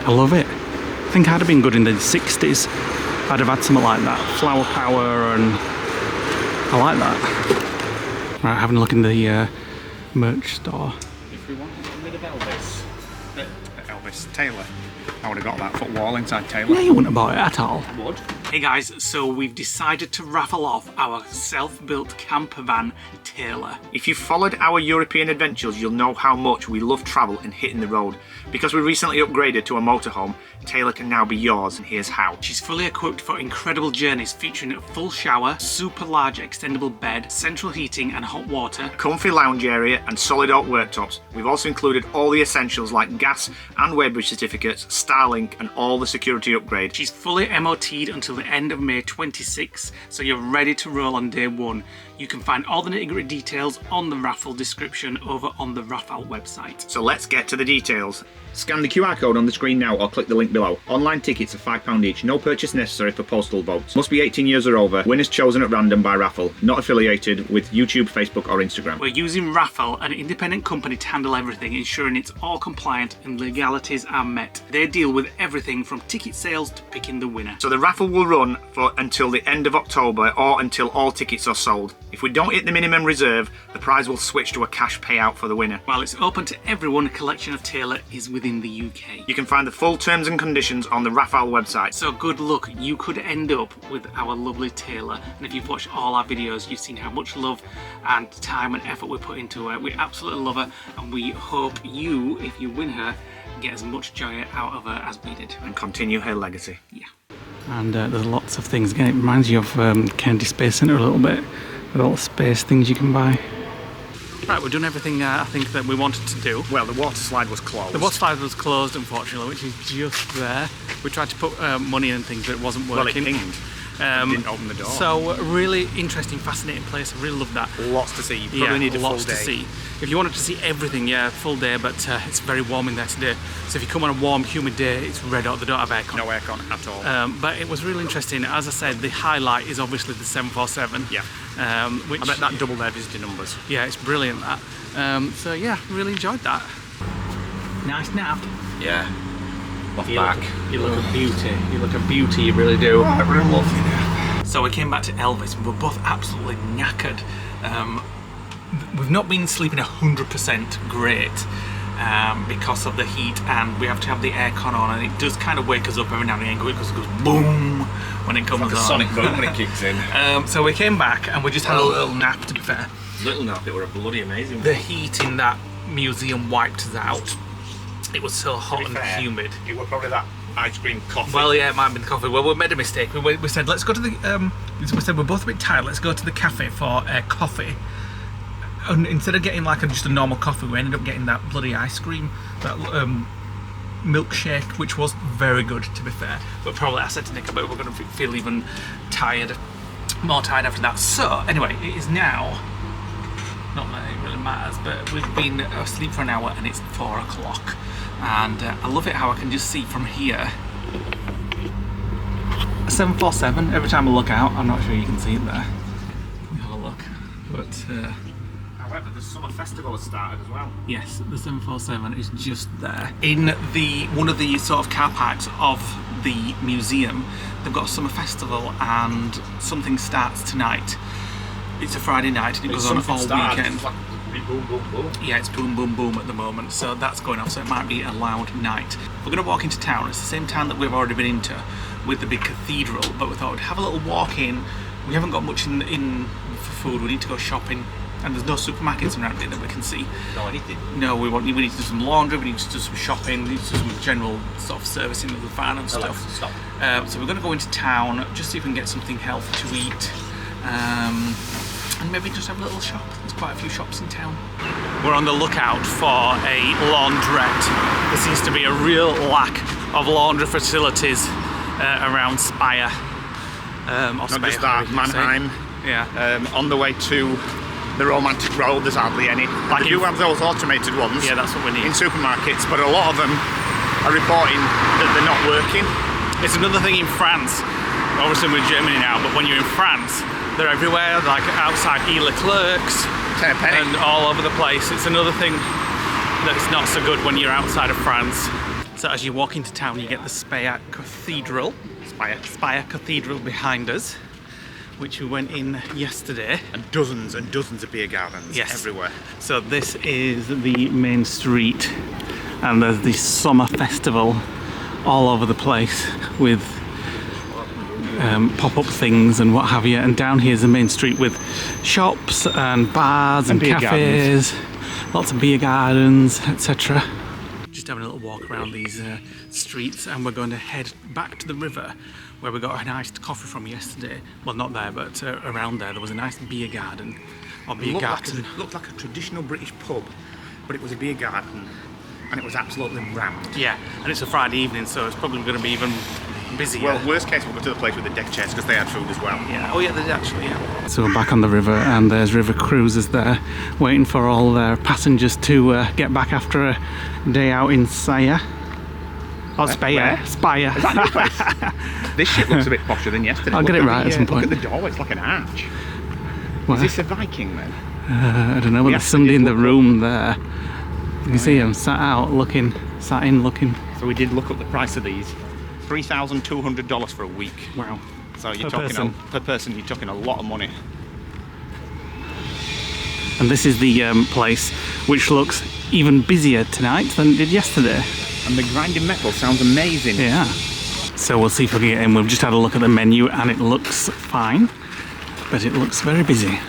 I love it. I think I'd have been good in the 60s. I'd have had something like that. Flower power and... I like that. Right, having a look in the merch store. If we wanted to get rid of Elvis, Elvis Taylor, I would have got that footwall inside Taylor. Yeah, you wouldn't have bought it at all. I would. Hey guys, so we've decided to raffle off our self-built camper van Taylor. If you've followed our European adventures, you'll know how much we love travel and hitting the road. Because we recently upgraded to a motorhome, Taylor can now be yours, and here's how. She's fully equipped for incredible journeys featuring a full shower, super large extendable bed, central heating and hot water, Comfy lounge area and solid oak worktops. We've also included all the essentials like gas gas and Weighbridge certificates, Starlink and all the security upgrades. She's fully MOT'd until the end of May 26, so you're ready to roll on day one. You can find all the nitty-gritty details on the raffle description over on the raffle website. So let's get to the details. Scan the QR code on the screen now or click the link below. Online tickets are £5 each. No purchase necessary for postal votes. Must be 18 years or over. Winners chosen at random by raffle. Not affiliated with YouTube, Facebook or Instagram. We're using Raffle, an independent company, to handle everything, ensuring it's all compliant and legalities are met. They deal with everything from ticket sales to picking the winner. So the raffle will run for until the end of October or until all tickets are sold. If we don't hit the minimum reserve, the prize will switch to a cash payout for the winner. While it's open to everyone, a collection of Taylor is within the UK. You can find the full terms and conditions on the raffle website. So good luck, you could end up with our lovely Taylor. And if you've watched all our videos, you've seen how much love and time and effort we put into her. We absolutely love her, and we hope you, if you win her, get as much joy out of her as we did. And continue her legacy. Yeah. And there's lots of things. Again, it reminds you of Kennedy Space Centre a little bit. With all the space things you can buy. Right, we've done everything I think that we wanted to do. Well, the water slide was closed. The water slide was closed, unfortunately, which is just there. We tried to put money in things, but it wasn't working. Well, it pinged. Didn't open the door. So, really interesting, fascinating place. I really love that. Lots to see. You probably need a full day. Lots to see. If you wanted to see everything, yeah, full day, but it's very warm in there today. So if you come on a warm, humid day, it's red hot. They don't have aircon. No aircon at all. But it was really interesting. As I said, the highlight is obviously the 747. Yeah. Which, I bet that doubled their visitor numbers. Yeah, it's brilliant, that. So yeah, really enjoyed that. Nice nap. Yeah. Back. You look a beauty. You look a beauty, you really do. Oh, I really love you. So we came back to Elvis and we're both absolutely knackered. We've not been sleeping 100% great because of the heat, and we have to have the aircon on, and it does kind of wake us up every now and again because it goes boom when it comes on. Like a sonic boom when it kicks in. So we came back and we just had a little nap, to be fair. Little nap, it were a bloody amazing. The heat in that museum wiped us out. It was so hot and humid. It was probably that ice cream coffee. Well, yeah, it might have been the coffee. Well, we made a mistake. We said, let's go to the... we said, we're both a bit tired. Let's go to the cafe for coffee. And instead of getting like just a normal coffee, we ended up getting that bloody ice cream, that milkshake, which was very good, to be fair. But probably, I said to Nick, I bet we're going to feel even tired, more tired after that. So, anyway, it is now... Not that it really matters, but we've been asleep for an hour and it's 4 o'clock. And I love it how I can just see from here a 747. Every time I look out, I'm not sure you can see it there. Let me have a look. But however, the summer festival has started as well. yes, the 747 is just there. In the one of the sort of car parks of the museum, they've got a summer festival and something starts tonight. It's a Friday night and it goes on all weekend. Boom, boom, boom. Yeah, it's boom, boom, boom at the moment, so that's going off, so it might be a loud night. We're going to walk into town. It's the same town that we've already been into with the big cathedral, but we thought we'd have a little walk in. We haven't got much in for food. We need to go shopping, and there's no supermarkets around here that we can see. No, anything. No, we need to do some laundry, we need to do some shopping, we need to do some general sort of servicing of the van and stuff. So we're going to go into town, just see if we can get something healthy to eat. And maybe just have a little shop. There's quite a few shops in town. We're on the lookout for a laundrette. There seems to be a real lack of laundry facilities around Speyer. Not just that, Mannheim. Yeah. On the way to the romantic road, there's hardly any. Like they do have those automated ones. Yeah, that's what we need. In supermarkets, but a lot of them are reporting that they're not working. It's another thing in France. Obviously we're in Germany now, but when you're in France, they're everywhere, like outside E-Leclerc's and all over the place. It's another thing that's not so good when you're outside of France. So as you walk into town, you get the Speyer Cathedral. Speyer Cathedral behind us, which we went in yesterday. And dozens of beer gardens everywhere. So this is the main street, and there's the summer festival all over the place with pop-up things and what have you, and down here is the main street with shops and bars and cafes, lots of beer gardens, etc. Just having a little walk around these streets, and we're going to head back to the river where we got a nice coffee from yesterday. Well, not there, but around there was a nice beer garden or beer garden. Looked like a traditional British pub, but it was a beer garden. and it was absolutely rammed. Yeah, and it's a Friday evening, so it's probably going to be even busier. Well, worst case, we'll go to the place with the deck chairs because they had food as well. Yeah. Oh yeah, they did actually. Yeah. So we're back on the river, and there's river cruisers there, waiting for all their passengers to get back after a day out in Speyer. Oh, Speyer. Speyer. Is that a new place? This shit looks a bit posher than yesterday. I'll get it right at some point. Look at the door, it's like an arch. What? Is this a Viking then? I don't know, but there's somebody in the room there. You can see him sat in looking. So we did look up the price of these. $3,200 for a week. Wow. So you're Per talking person. per person, you're talking a lot of money. And this is the place which looks even busier tonight than it did yesterday. And the grinding metal sounds amazing. Yeah. So we'll see if we can get in. We've just had a look at the menu and it looks fine, but it looks very busy.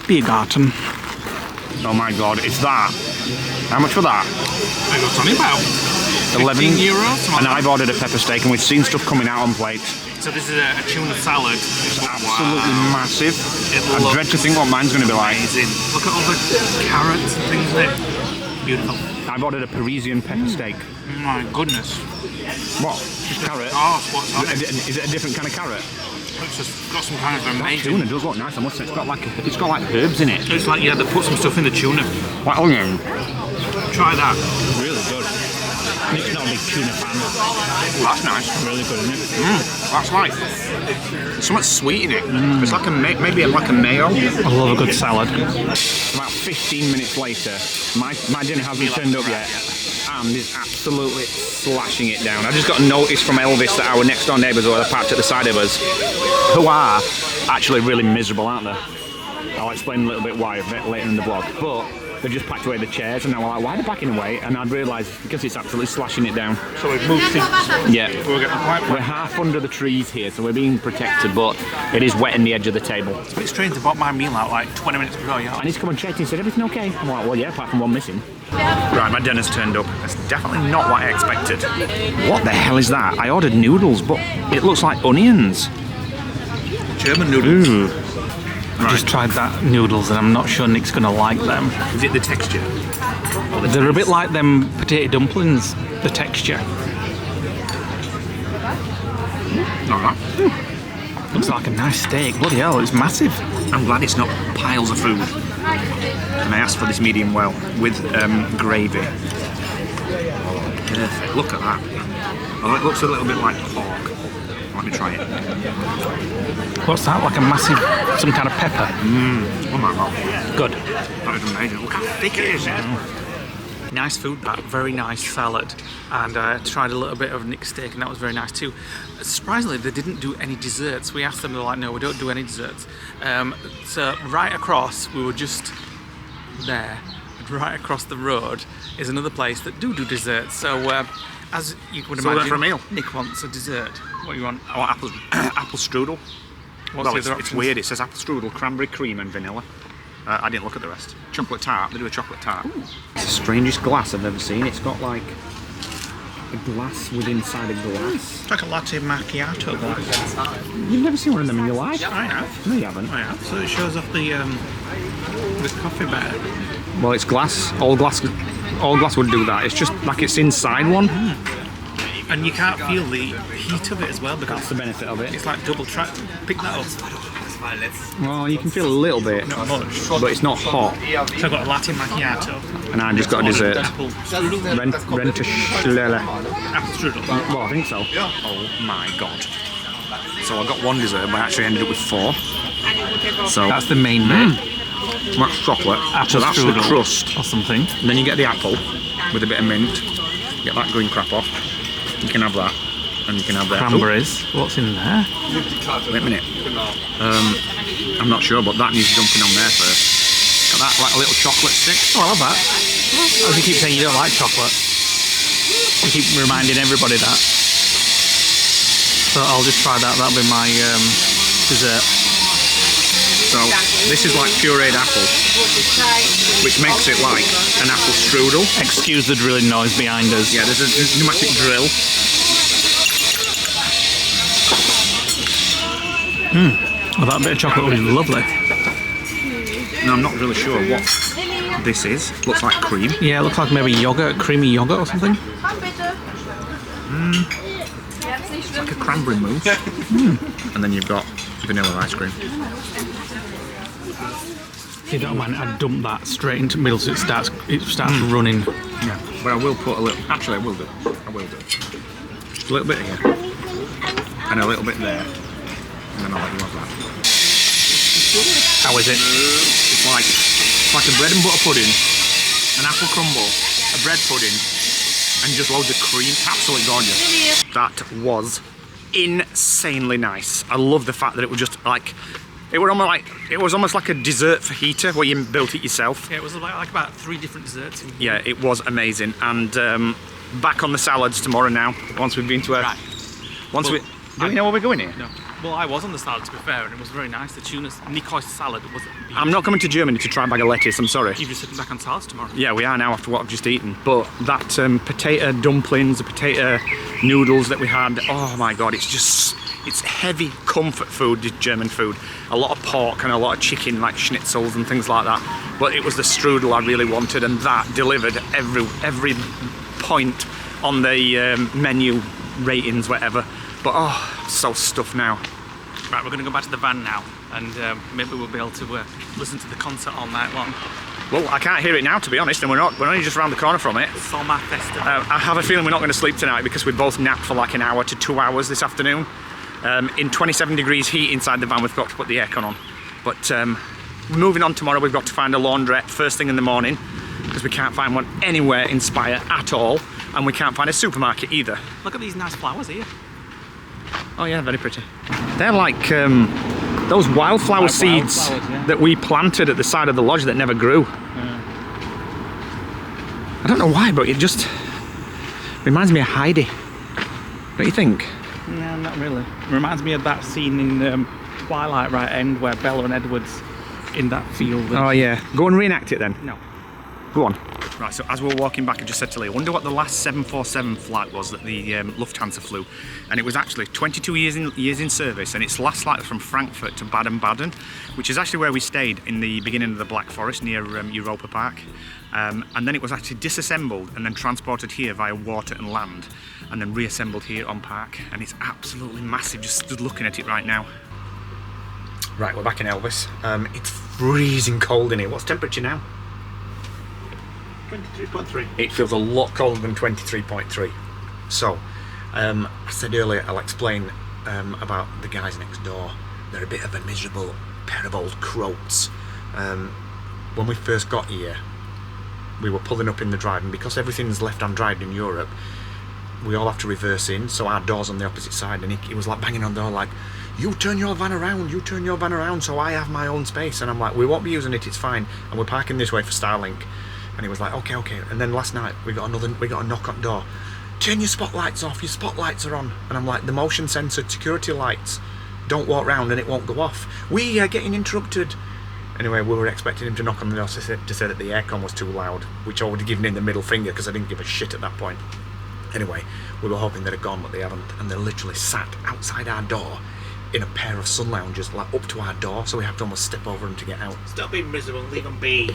Beer garden. Oh my god, it's that. How much for that? I got something about 11 €15. And I've ordered a pepper steak, and we've seen stuff coming out on plates. So this is a tuna salad. It's absolutely massive. It I dread to think what mine's going to be like. amazing. Look at all the carrots and things in it. Beautiful. I've ordered a Parisian pepper steak. My goodness. What? Carrot? Oh, what's on it? Is it a different kind of carrot? It's just got some kind of amazing. Tuna does look nice, I must say. It's got like herbs in it. It's like, yeah, they put some stuff in the tuna. Like onion. Try that. Really good. Nick's not a big tuna fan. Oh, that's nice. Really good, isn't it? That's like something sweet in it. It's like maybe like a mayo. I love a good salad. About 15 minutes later, my dinner hasn't turned up yet, and is absolutely slashing it down. I just got a notice from Elvis that our next door neighbours, who are parked at the side of us, who are actually really miserable, aren't they? I'll explain a little bit why a bit later in the vlog, but they've just packed away the chairs, and now we're like, why are they packing away? And I'd realised because it's absolutely slashing it down. So we've moved in. Yeah, we're half under the trees here, so we're being protected, but it is wet in the edge of the table. It's a bit strange. They bought my meal out like 20 minutes before you. I need to come and check and said, everything okay? I'm like, well, yeah, apart from one missing. Right, my dinner's turned up. That's definitely not what I expected. What the hell is that? I ordered noodles, but it looks like onions. German noodles. Ooh. I just tried that noodles and I'm not sure Nick's going to like them. Is it the texture? They're a bit like them potato dumplings, the texture. Alright. Looks like a nice steak. Bloody hell, it's massive. I'm glad it's not piles of food. And I asked for this medium well with gravy. Perfect. Look at that. Oh, it looks a little bit like pork. Let me try it. What's that? Like a massive, some kind of pepper? Oh my god. Good. That is amazing. Look how thick it is. Nice food, that. Very nice salad. And I tried a little bit of Nick's steak, and that was very nice too. Surprisingly, they didn't do any desserts. We asked them, they're like, no, we don't do any desserts. So right across, we were just there. Right across the road is another place that do desserts. So as you would So imagine, for a meal? Nick wants a dessert. What do you want? I want apple strudel. What's Well, the it's other options? weird. It says apple strudel, cranberry cream and vanilla. I didn't look at the rest. Chocolate tart. They do a chocolate tart. Ooh. It's the strangest glass I've ever seen. It's got like a glass within inside a glass. It's like a latte macchiato glass. You've never seen one of them in your life? I have. No, you haven't. I have. So it shows off the coffee bear. Well, it's glass. All glass would do that. It's just like it's inside one. And you can't feel the heat of it as well because That's the benefit of it. it's like double track. Pick that up. Well, you can feel a little bit, Not much. but it's not hot. So I've got a latte macchiato. And I just got a dessert. Apple strudel. Rentaschlele. Apple strudel. Well, I think so. Oh my god. So I got one dessert, but I actually ended up with 4. So That's the main bit. that's chocolate. Apple So that's strudel the crust. or something. And then you get the apple with a bit of mint. Get that green crap off. You can have that. And you can have that. Cranberries. What's in there? Wait a minute. I'm not sure, but that needs dumping on there first. Got that, like a little chocolate stick. Oh, I love that. As you keep saying you don't like chocolate. You keep reminding everybody that. So I'll just try that. That'll be my dessert. So this is like pureed apple, which makes it like an apple strudel. Excuse the drilling noise behind us. Yeah, there's a pneumatic drill. Well, that bit of chocolate was lovely. No, I'm not really sure what this is. Looks like cream. Yeah, it looks like maybe yogurt, creamy yogurt or something. It's like a cranberry mousse. And then you've got vanilla ice cream. If you don't mind, I'd dump that straight into the middle so it starts running. Yeah, but I will put a little. Actually, I will do. Just a little bit here, and a little bit there, and then I'll let you have that. How is it? It's like a bread and butter pudding, an apple crumble, a bread pudding, and just loads of cream. Absolutely gorgeous. That was insanely nice. I love the fact that it was just like. It was almost like a dessert fajita where you built it yourself. Yeah, it was like about 3 different desserts. Yeah, it was amazing. And back on the salads tomorrow now. Once we've been to a. Right. Do we know where we're going here? No. Well, I was on the salad to be fair, and it was very nice. The tuna Nikos salad was. I'm not coming to Germany to try and bag a lettuce. I'm sorry. You're just sitting back on salads tomorrow. Yeah, we are now after what I've just eaten. But that potato dumplings, the potato noodles that we had. Oh my God, it's heavy comfort food, this German food. A lot of pork and a lot of chicken, like schnitzels and things like that. But it was the strudel I really wanted, and that delivered every point on the menu ratings, whatever. But oh, I'm so stuffed now. Right, we're going to go back to the van now, and maybe we'll be able to listen to the concert all night long. Well, I can't hear it now, to be honest, and we're only just around the corner from it. Sommer Festival. I have a feeling we're not going to sleep tonight because we both napped for like an hour to 2 hours this afternoon. In 27 degrees heat inside the van, we've got to put the aircon on. But moving on tomorrow, we've got to find a laundrette first thing in the morning because we can't find one anywhere in Speyer at all, and we can't find a supermarket either. Look at these nice flowers here. Oh yeah, very pretty. They're like those wildflower seeds that we planted at the side of the lodge that never grew. Yeah. I don't know why, but it just reminds me of Heidi. Don't you think? No, not really. It reminds me of that scene in Twilight right end where Bella and Edward's in that field. Oh yeah. Go and reenact it then. No. Go on. Right, so as we were walking back, I just said to Lee, I wonder what the last 747 flight was that the Lufthansa flew. And it was actually 22 years in service, and its last flight was from Frankfurt to Baden-Baden, which is actually where we stayed in the beginning of the Black Forest near Europa Park. And then it was actually disassembled and then transported here via water and land, and then reassembled here on Park. And it's absolutely massive, just looking at it right now. Right, we're back in Elvis. It's freezing cold in here. What's temperature now? 23.3. It feels a lot colder than 23.3. So, I said earlier, I'll explain about the guys next door. They're a bit of a miserable pair of old croats. When we first got here, we were pulling up in the drive, and because everything's left undried in Europe, we all have to reverse in, so our door's on the opposite side, and he was like banging on the door like, you turn your van around, so I have my own space. And I'm like, we won't be using it, it's fine, and we're parking this way for Starlink. And he was like, okay. And then last night we got a knock on the door. Turn your spotlights off, your spotlights are on. And I'm like, the motion censored security lights don't walk round and it won't go off. We are getting interrupted. Anyway, we were expecting him to knock on the door to say that the aircon was too loud, which I would have given him the middle finger because I didn't give a shit at that point. Anyway, we were hoping they'd have gone, but they haven't. And they're literally sat outside our door in a pair of sun loungers, like up to our door, so we have to almost step over them to get out. Stop being miserable, leave them be.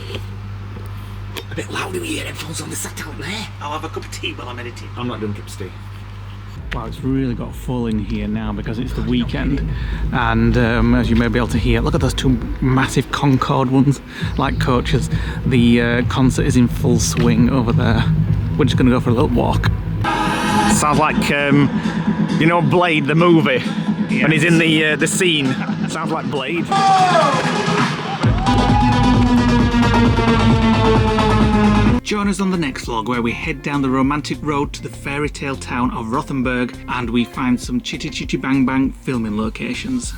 A bit louder with your headphones on, the sat out there. I'll have a cup of tea while I'm editing. I'm not doing cups of tea. Wow, it's really got full in here now because it's the weekend, and as you may be able to hear, look at those 2 massive Concorde ones, like coaches. The concert is in full swing over there. We're just going to go for a little walk. Sounds like, you know, Blade, the movie, yes. When he's in the scene. Sounds like Blade. Join us on the next vlog where we head down the romantic road to the fairy tale town of Rothenburg and we find some chitty chitty bang bang filming locations.